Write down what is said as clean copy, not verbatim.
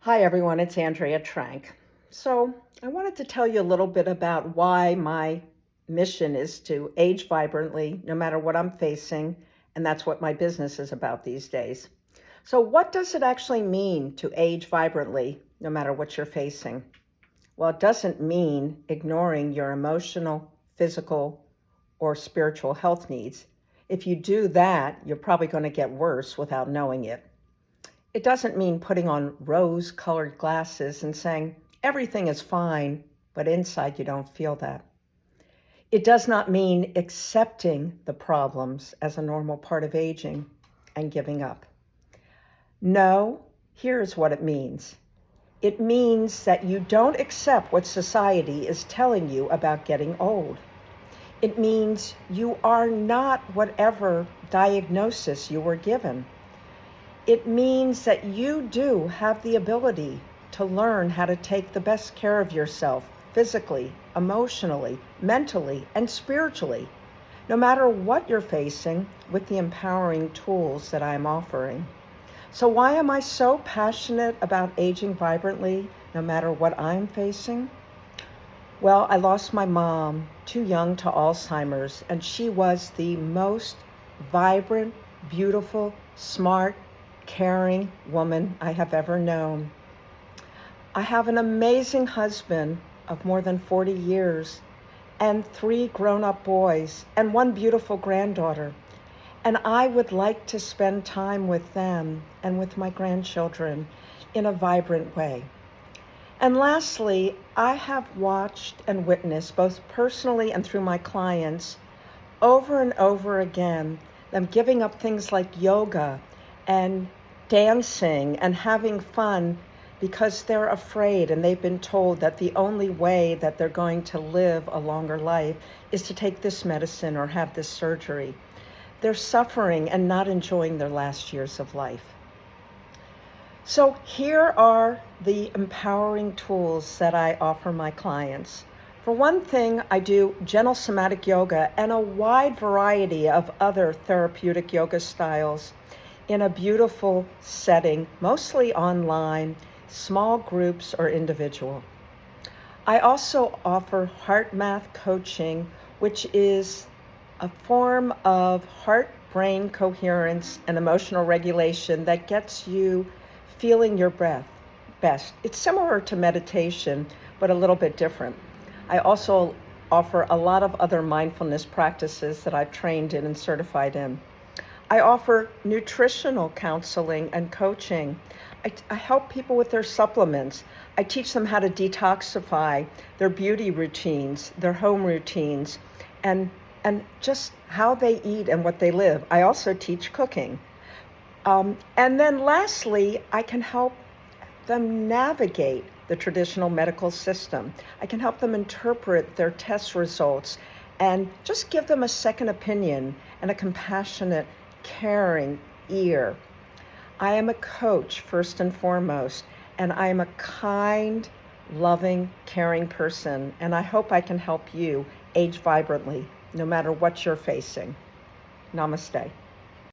Hi everyone, it's Andrea Trank. So I wanted to tell you a little bit about why my mission is to age vibrantly no matter what I'm facing, and that's what my business is about these days. So what does it actually mean to age vibrantly no matter what you're facing? Well, it doesn't mean ignoring your emotional, physical, or spiritual health needs. If you do that, you're probably going to get worse without knowing it. It doesn't mean putting on rose-colored glasses and saying, everything is fine, but inside you don't feel that. It does not mean accepting the problems as a normal part of aging and giving up. No, here's what it means. It means that you don't accept what society is telling you about getting old. It means you are not whatever diagnosis you were given. It means that you do have the ability to learn how to take the best care of yourself physically, emotionally, mentally, and spiritually, no matter what you're facing, with the empowering tools that I'm offering. So why am I so passionate about aging vibrantly, no matter what I'm facing? Well, I lost my mom too young to Alzheimer's, and she was the most vibrant, beautiful, smart, caring woman I have ever known. I have an amazing husband of more than 40 years and 3 grown-up boys and 1 beautiful granddaughter. And I would like to spend time with them and with my grandchildren in a vibrant way. And lastly, I have watched and witnessed, both personally and through my clients, over and over again, them giving up things like yoga and dancing and having fun because they're afraid and they've been told that the only way that they're going to live a longer life is to take this medicine or have this surgery. They're suffering and not enjoying their last years of life. So here are the empowering tools that I offer my clients. For one thing, I do gentle somatic yoga and a wide variety of other therapeutic yoga styles in a beautiful setting, mostly online, small groups or individual. I also offer heart math coaching, which is a form of heart-brain coherence and emotional regulation that gets you feeling your breath best. It's similar to meditation, but a little bit different. I also offer a lot of other mindfulness practices that I've trained in and certified in. I offer nutritional counseling and coaching. I help people with their supplements. I teach them how to detoxify their beauty routines, their home routines, and just how they eat and what they live. I also teach cooking. And then lastly, I can help them navigate the traditional medical system. I can help them interpret their test results and just give them a second opinion and a compassionate, caring ear. I am a coach first and foremost, and I am a kind, loving, caring person, and I hope I can help you age vibrantly no matter what you're facing. Namaste.